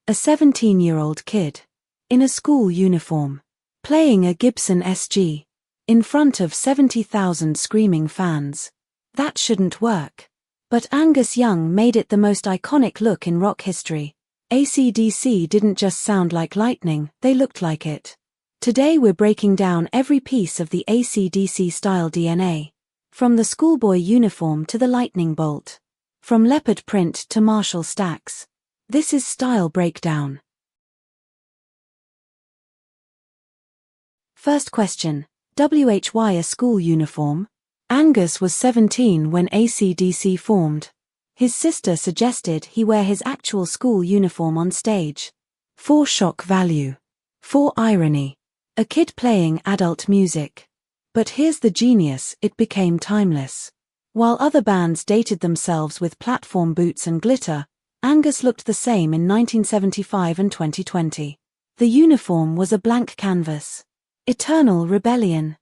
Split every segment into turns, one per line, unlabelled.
A 17-year-old kid. In a school uniform. Playing a Gibson SG. In front of 70,000 screaming fans. That shouldn't work. But Angus Young made it the most iconic look in rock history. AC/DC didn't just sound like lightning, they looked like it. Today we're breaking down every piece of the AC/DC style DNA. From the schoolboy uniform to the lightning bolt. From leopard print to Marshall stacks. This is Style Breakdown. First question. Why a school uniform? Angus was 17 when AC/DC formed. His sister suggested he wear his actual school uniform on stage. For shock value. For irony. A kid playing adult music. But here's the genius, it became timeless. While other bands dated themselves with platform boots and glitter, Angus looked the same in 1975 and 2020. The uniform was a blank canvas. Eternal rebellion.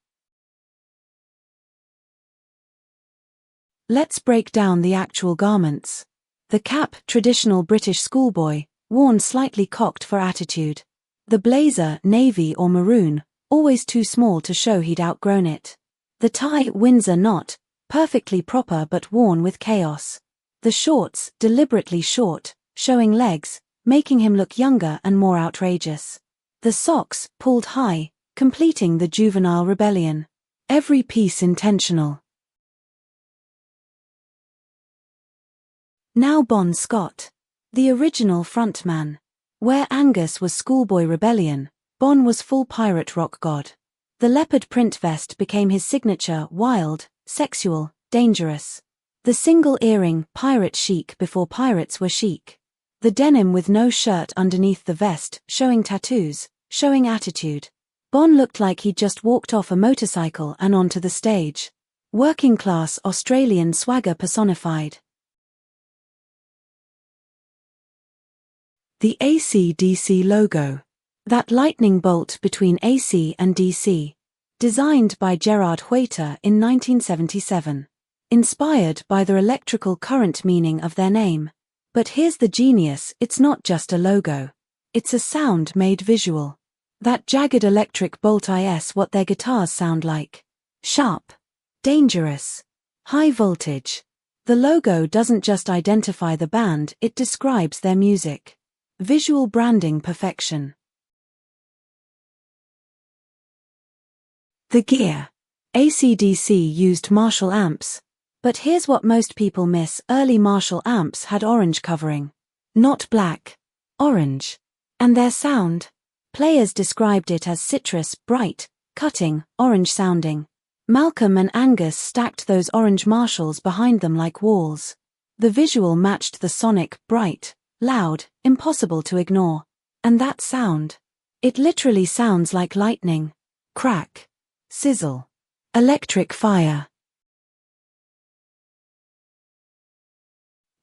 Let's break down the actual garments. The cap, traditional British schoolboy, worn slightly cocked for attitude. The blazer, navy or maroon, always too small to show he'd outgrown it. The tie, Windsor knot, perfectly proper but worn with chaos. The shorts, deliberately short, showing legs, making him look younger and more outrageous. The socks, pulled high, completing the juvenile rebellion. Every piece intentional. Now Bon Scott. The original frontman. Where Angus was schoolboy rebellion, Bon was full pirate rock god. The leopard print vest became his signature, wild, sexual, dangerous. The single earring, pirate chic before pirates were chic. The denim with no shirt underneath the vest, showing tattoos, showing attitude. Bon looked like he'd just walked off a motorcycle and onto the stage. Working class Australian swagger personified. The AC/DC logo. That lightning bolt between AC and DC. Designed by Gerard Hueter in 1977. Inspired by the electrical current meaning of their name. But here's the genius, it's not just a logo. It's a sound made visual. That jagged electric bolt is what their guitars sound like. Sharp. Dangerous. High voltage. The logo doesn't just identify the band, it describes their music. Visual branding perfection. The gear. AC/DC used Marshall amps. But here's what most people miss, early Marshall amps had orange covering. Not black. Orange. And their sound? Players described it as citrus, bright, cutting, orange sounding. Malcolm and Angus stacked those orange Marshalls behind them like walls. The visual matched the sonic, bright, loud, impossible to ignore. And that sound. It literally sounds like lightning. Crack. Sizzle. Electric fire.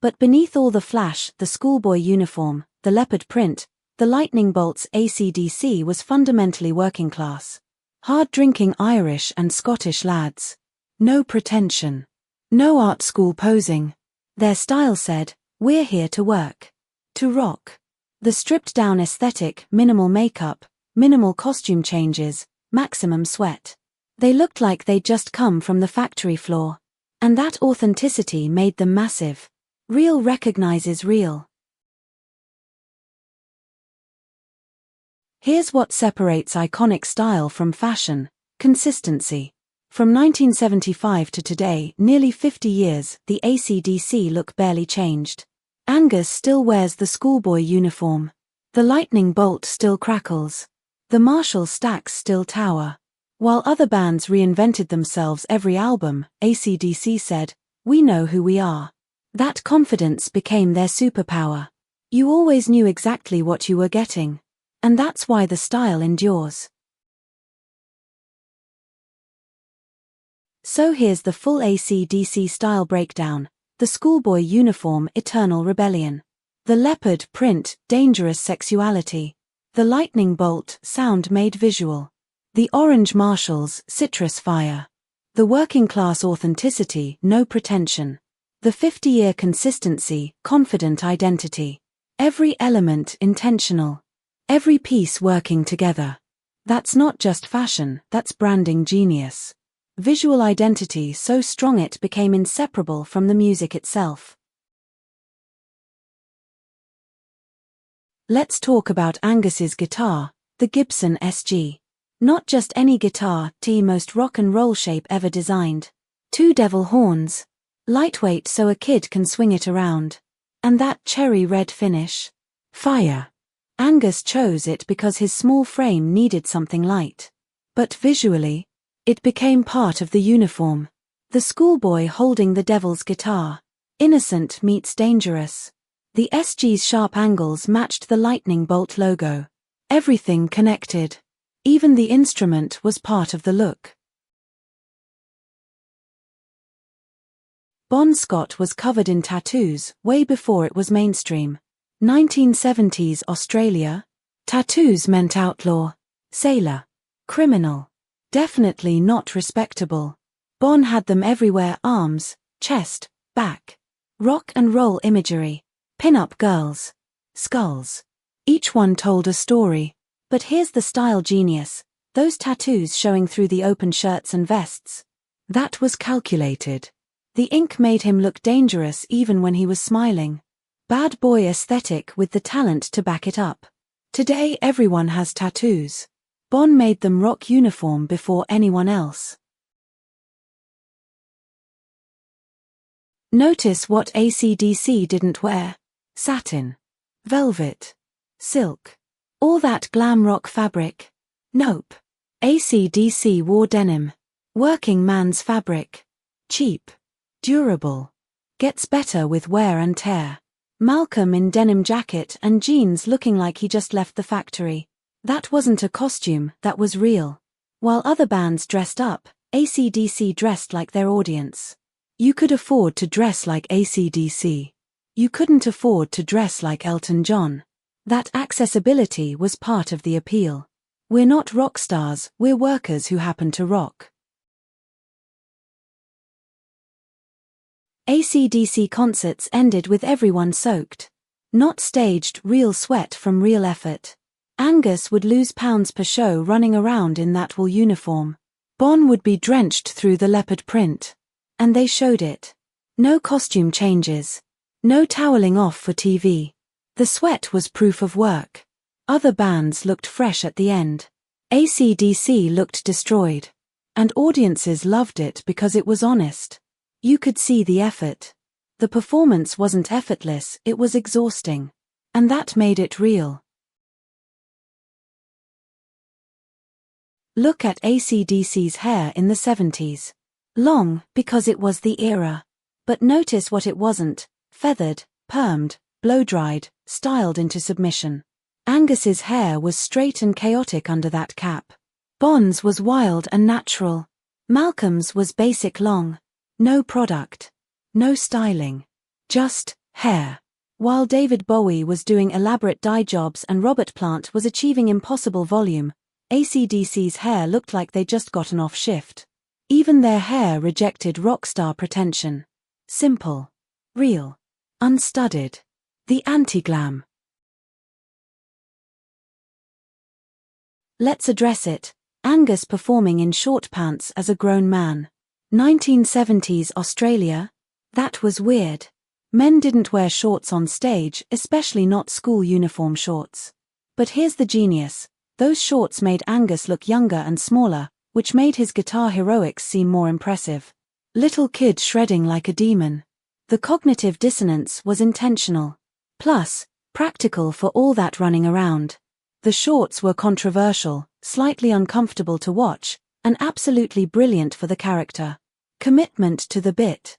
But beneath all the flash, the schoolboy uniform, the leopard print, the lightning bolts, AC/DC was fundamentally working class. Hard-drinking Irish and Scottish lads. No pretension. No art school posing. Their style said, we're here to work. To rock. The stripped-down aesthetic, minimal makeup, minimal costume changes, maximum sweat. They looked like they'd just come from the factory floor. And that authenticity made them massive. Real recognizes real. Here's what separates iconic style from fashion: consistency. From 1975 to today, nearly 50 years, the AC/DC look barely changed. Angus still wears the schoolboy uniform. The lightning bolt still crackles. The Marshall stacks still tower. While other bands reinvented themselves every album, AC/DC said, we know who we are. That confidence became their superpower. You always knew exactly what you were getting. And that's why the style endures. So here's the full AC/DC style breakdown. The schoolboy uniform, eternal rebellion. The leopard print, dangerous sexuality. The lightning bolt, sound made visual. The orange Marshalls, citrus fire. The working class authenticity, no pretension. The 50-year consistency, confident identity. Every element intentional. Every piece working together. That's not just fashion, that's branding genius. Visual identity so strong it became inseparable from the music itself. Let's talk about Angus's guitar, the Gibson SG. Not just any guitar, the most rock and roll shape ever designed. 2 devil horns. Lightweight so a kid can swing it around. And that cherry red finish. Fire. Angus chose it because his small frame needed something light. But visually, it became part of the uniform. The schoolboy holding the devil's guitar. Innocent meets dangerous. The SG's sharp angles matched the lightning bolt logo. Everything connected. Even the instrument was part of the look. Bon Scott was covered in tattoos way before it was mainstream. 1970s Australia. Tattoos meant outlaw, sailor, criminal. Definitely not respectable. Bon had them everywhere: arms, chest, back. Rock and roll imagery. Pin-up girls. Skulls. Each one told a story. But here's the style genius. Those tattoos showing through the open shirts and vests. That was calculated. The ink made him look dangerous even when he was smiling. Bad boy aesthetic with the talent to back it up. Today everyone has tattoos. Bon made them rock uniform before anyone else. Notice what AC/DC didn't wear. Satin. Velvet. Silk. All that glam rock fabric. Nope. AC/DC wore denim. Working man's fabric. Cheap. Durable. Gets better with wear and tear. Malcolm in denim jacket and jeans looking like he just left the factory. That wasn't a costume, that was real. While other bands dressed up, AC/DC dressed like their audience. You could afford to dress like AC/DC. You couldn't afford to dress like Elton John. That accessibility was part of the appeal. We're not rock stars, we're workers who happen to rock. AC/DC concerts ended with everyone soaked. Not staged, real sweat from real effort. Angus would lose pounds per show running around in that wool uniform. Bon would be drenched through the leopard print. And they showed it. No costume changes. No toweling off for TV. The sweat was proof of work. Other bands looked fresh at the end. AC/DC looked destroyed. And audiences loved it because it was honest. You could see the effort. The performance wasn't effortless, it was exhausting. And that made it real. Look at AC/DC's hair in the 70s. Long, because it was the era. But notice what it wasn't: feathered, permed, blow-dried, styled into submission. Angus's hair was straight and chaotic under that cap. Bon's was wild and natural. Malcolm's was basic long. No product. No styling. Just hair. While David Bowie was doing elaborate dye jobs and Robert Plant was achieving impossible volume, AC/DC's hair looked like they'd just gotten off shift. Even their hair rejected rock star pretension. Simple. Real. Unstudied. The anti-glam. Let's address it. Angus performing in short pants as a grown man. 1970s Australia? That was weird. Men didn't wear shorts on stage, especially not school uniform shorts. But here's the genius. Those shorts made Angus look younger and smaller, which made his guitar heroics seem more impressive. Little kid shredding like a demon. The cognitive dissonance was intentional. Plus, practical for all that running around. The shorts were controversial, slightly uncomfortable to watch, and absolutely brilliant for the character. Commitment to the bit.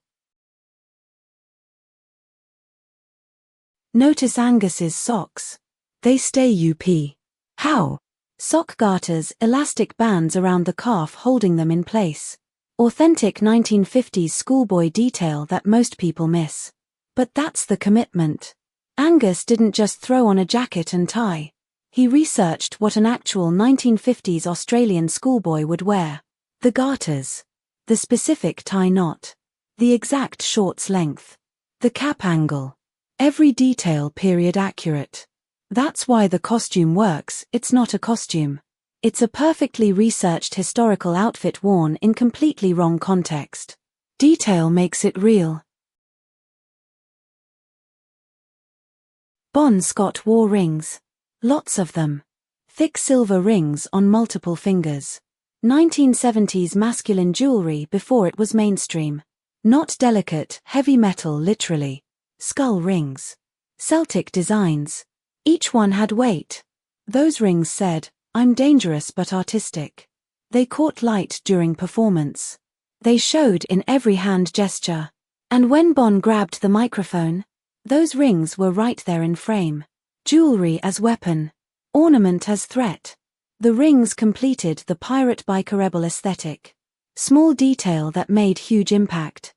Notice Angus's socks. They stay up. How? Sock garters, elastic bands around the calf holding them in place. Authentic 1950s schoolboy detail that most people miss. But that's the commitment. Angus didn't just throw on a jacket and tie. He researched what an actual 1950s Australian schoolboy would wear. The garters. The specific tie knot. The exact shorts length. The cap angle. Every detail period accurate. That's why the costume works. It's not a costume. It's a perfectly researched historical outfit worn in completely wrong context. Detail makes it real. Bon Scott wore rings. Lots of them. Thick silver rings on multiple fingers. 1970s masculine jewelry before it was mainstream. Not delicate, heavy metal literally. Skull rings. Celtic designs. Each one had weight. Those rings said, "I'm dangerous but artistic." They caught light during performance. They showed in every hand gesture. And when Bon grabbed the microphone, those rings were right there in frame. Jewelry as weapon. Ornament as threat. The rings completed the pirate biker rebel aesthetic. Small detail that made huge impact.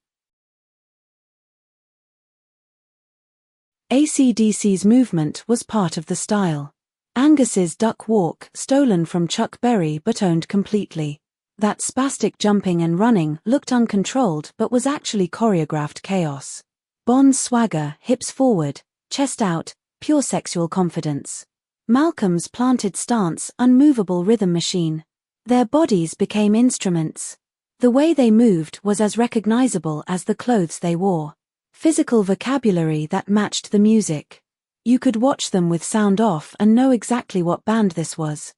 AC/DC's movement was part of the style. Angus's duck walk, stolen from Chuck Berry but owned completely. That spastic jumping and running looked uncontrolled but was actually choreographed chaos. Bon's swagger, hips forward, chest out, pure sexual confidence. Malcolm's planted stance, unmovable rhythm machine. Their bodies became instruments. The way they moved was as recognizable as the clothes they wore. Physical vocabulary that matched the music. You could watch them with sound off and know exactly what band this was.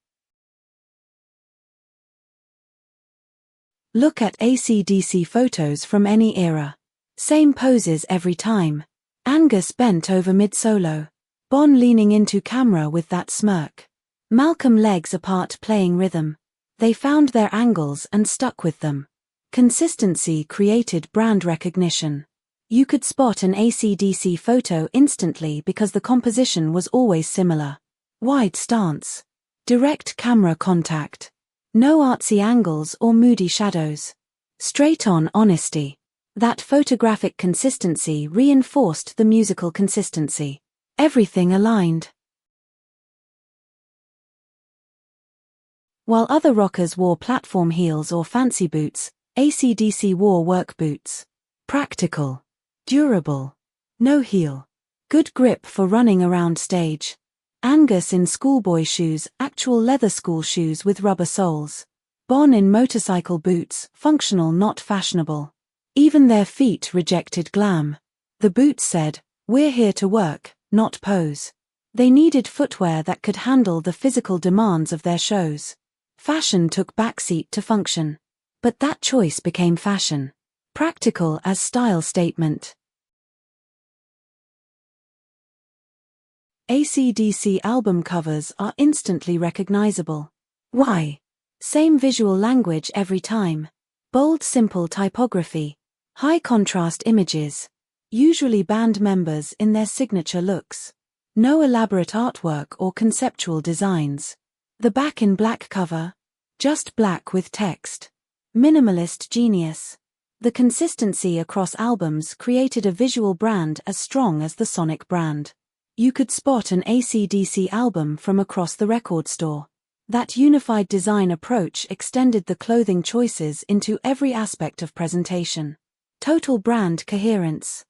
Look at AC/DC photos from any era. Same poses every time. Angus bent over mid-solo. Bon leaning into camera with that smirk. Malcolm legs apart playing rhythm. They found their angles and stuck with them. Consistency created brand recognition. You could spot an AC/DC photo instantly because the composition was always similar. Wide stance. Direct camera contact. No artsy angles or moody shadows. Straight-on honesty. That photographic consistency reinforced the musical consistency. Everything aligned. While other rockers wore platform heels or fancy boots, AC/DC wore work boots. Practical. Durable. No heel. Good grip for running around stage. Angus in schoolboy shoes, actual leather school shoes with rubber soles. Bon in motorcycle boots, functional not fashionable. Even their feet rejected glam. The boots said, "We're here to work, not pose." They needed footwear that could handle the physical demands of their shows. Fashion took backseat to function. But that choice became fashion. Practical as style statement. AC/DC album covers are instantly recognizable. Why? Same visual language every time. Bold, simple typography. High contrast images. Usually band members in their signature looks. No elaborate artwork or conceptual designs. The back in black cover. Just black with text. Minimalist genius. The consistency across albums created a visual brand as strong as the sonic brand. You could spot an AC/DC album from across the record store. That unified design approach extended the clothing choices into every aspect of presentation. Total brand coherence.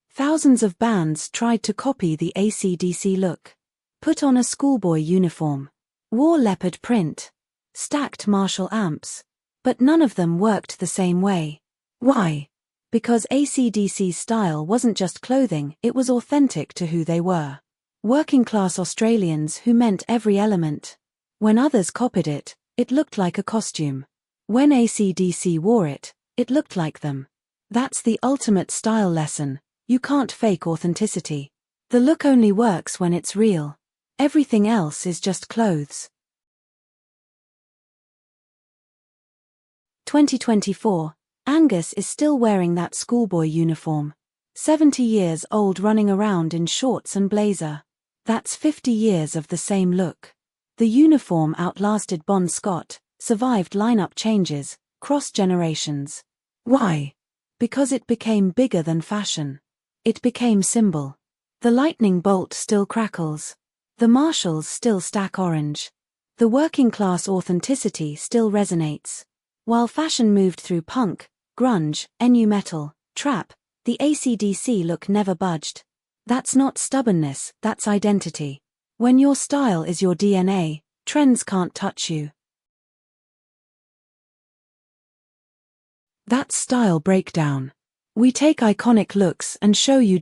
Thousands of bands tried to copy the AC/DC look. Put on a schoolboy uniform. Wore leopard print. Stacked Marshall amps. But none of them worked the same way. Why? Because AC/DC's style wasn't just clothing, it was authentic to who they were. Working-class Australians who meant every element. When others copied it, it looked like a costume. When AC/DC wore it, it looked like them. That's the ultimate style lesson. You can't fake authenticity. The look only works when it's real. Everything else is just clothes. 2024. Angus is still wearing that schoolboy uniform. 70 years old running around in shorts and blazer. That's 50 years of the same look. The uniform outlasted Bon Scott, survived lineup changes, crossed generations. Why? Because it became bigger than fashion. It became symbol. The lightning bolt still crackles. The Marshalls still stack orange. The working class authenticity still resonates. While fashion moved through punk, grunge, nu metal, trap, the AC/DC look never budged. That's not stubbornness, that's identity. When your style is your DNA, trends can't touch you. That's Style Breakdown. We take iconic looks and show you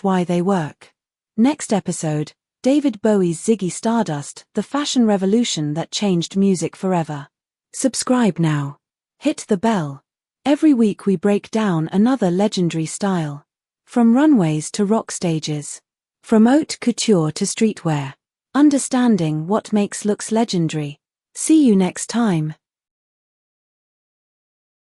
why they work. Next episode, David Bowie's Ziggy Stardust, the fashion revolution that changed music forever. Subscribe now. Hit the bell. Every week we break down another legendary style. From runways to rock stages. From haute couture to streetwear. Understanding what makes looks legendary. See you next time.